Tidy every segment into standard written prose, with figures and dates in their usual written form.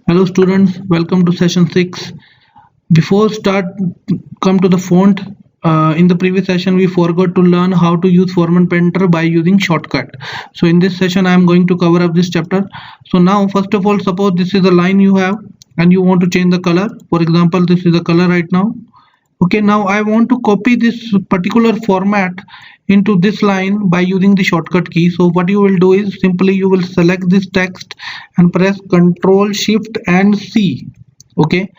Hello students, welcome to session 6. Before start come to the font. In the previous session we forgot to learn how to use Format Painter by using shortcut. So in this session I am going to cover up this chapter. So now first of all, suppose this is a line you have and you want to change the color. For example, this is the color right now. Okay, now I want to copy this particular format into this line by using the shortcut key. So what you will do is simply you will select this text and press Ctrl Shift and C. Okay,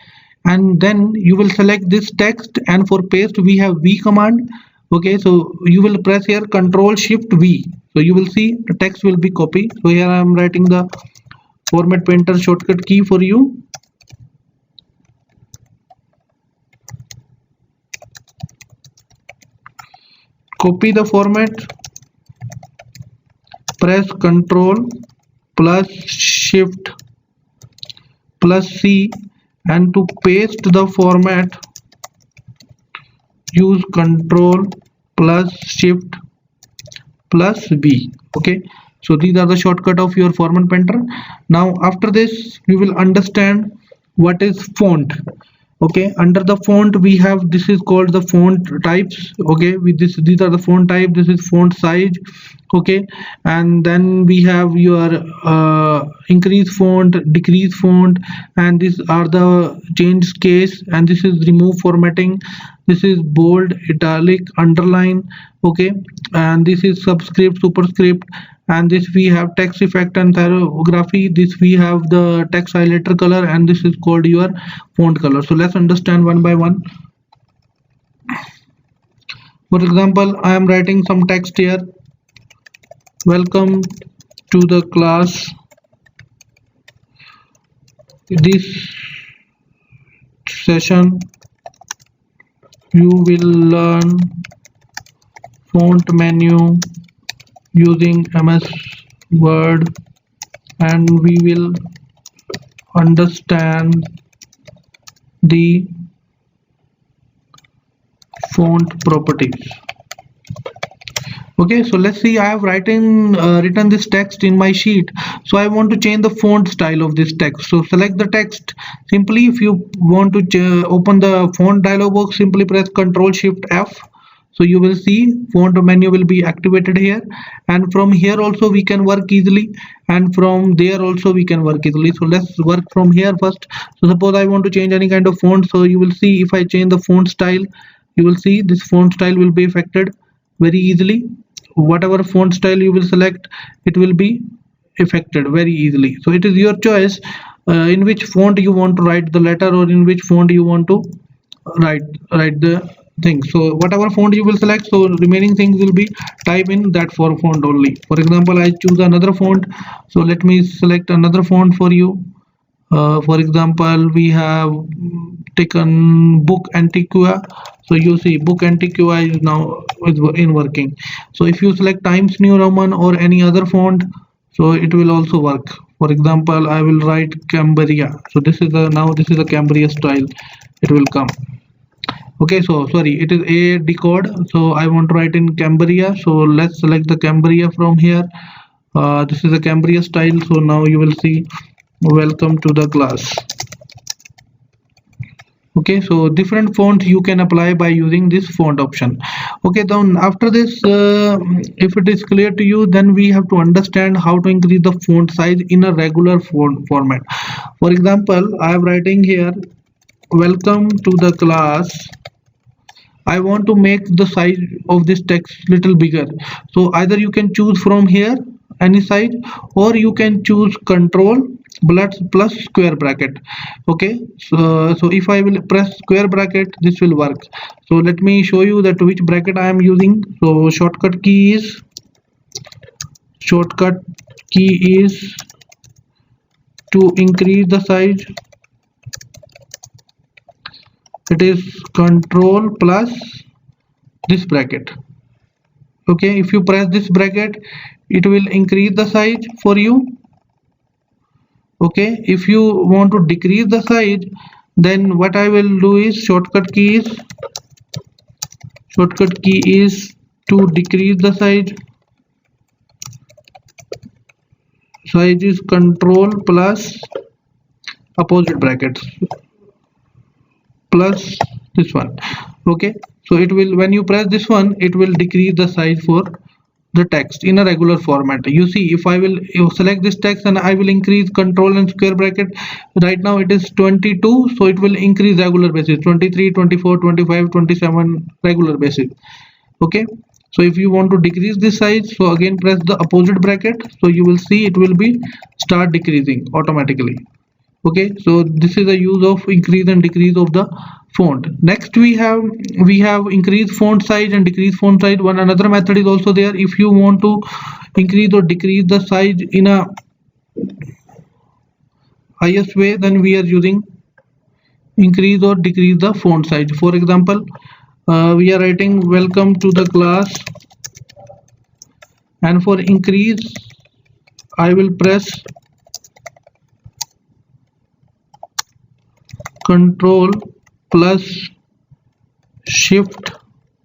and then you will select this text, and for paste we have V command. Okay, so you will press here Ctrl Shift V. So you will see the text will be copied. So here I am writing the Format Painter shortcut key for you. Copy the format, press Ctrl plus Shift plus C, and to paste the format use Ctrl plus Shift plus V. Okay, so these are the shortcut of your Format Painter. Now after this we will understand what is font. Okay, under the font we have, this is called the font types. Okay, with this, these are the font type. This is font size. Okay, and then we have your increase font, decrease font, and these are the change case, and this is remove formatting. This is bold, italic, underline. Okay, and this is subscript, superscript, and this we have text effect and typography. This we have the text highlighter color, and this is called your font color. So let's understand one by one. For example, I am writing some text here. Welcome to the class. This session you will learn font menu using MS Word, and we will understand the font properties. Okay, so let's see, I have written this text in my sheet. So I want to change the font style of this text. So select the text. Simply, if you want to open the font dialog box, simply press Ctrl Shift F. So you will see font menu will be activated here, and from here also we can work easily, and from there also we can work easily. So let's work from here first. So suppose I want to change any kind of font. So you will see, if I change the font style, you will see this font style will be affected very easily. Whatever font style you will select, it will be affected very easily. So it is your choice in which font you want to write the letter, or in which font you want to write the thing. So whatever font you will select, so remaining things will be type in that for font only. For example, I choose another font. So let me select another font for you. For example, we have taken Book Antiqua. So you see Book Antiqua is now in working. So if you select Times New Roman or any other font, so it will also work. For example, I will write Cambria. So this is this is a Cambria style. It will come. Okay, so sorry, it is a decode. So I want to write in Cambria. So let's select the Cambria from here. This is a Cambria style. So now you will see welcome to the class. Okay, so different fonts you can apply by using this font option. Okay, then after this, if it is clear to you, then we have to understand how to increase the font size in a regular font format. For example, I am writing here welcome to the class. I want to make the size of this text little bigger. So either you can choose from here any size, or you can choose Control plus square bracket. Okay, so if I will press square bracket, this will work. So let me show you that which bracket I am using. So shortcut key is to increase the size. It is Control plus this bracket. Okay, if you press this bracket, it will increase the size for you. Okay, if you want to decrease the size, then what I will do is shortcut key is to decrease the size. Size is Control plus opposite brackets plus this one. Okay, so it will, when you press this one, it will decrease the size for the text in a regular format. You see, if I will select this text and I will increase control and square bracket, right now it is 22, so it will increase regular basis 23, 24, 25, 27 regular basis. Okay, so if you want to decrease this size, so again press the opposite bracket, so you will see it will be start decreasing automatically. Okay, so this is the use of increase and decrease of the font. Next we have increase font size and decrease font size. One another method is also there. If you want to increase or decrease the size in a highest way, then we are using increase or decrease the font size. For example, we are writing welcome to the class, and for increase I will press control plus shift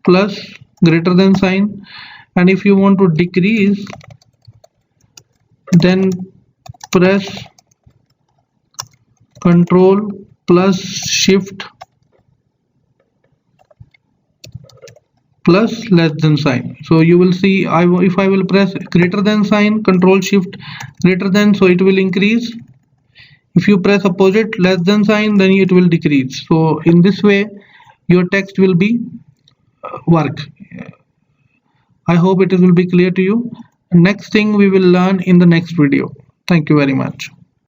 plus greater than sign, and if you want to decrease, then press control plus shift plus less than sign. So you will see, if I will press greater than sign, control shift greater than, so it will increase. If you press opposite less than sign, then it will decrease. So in this way your text will be work. I hope it will be clear to you. Next thing we will learn in the next video. Thank you very much.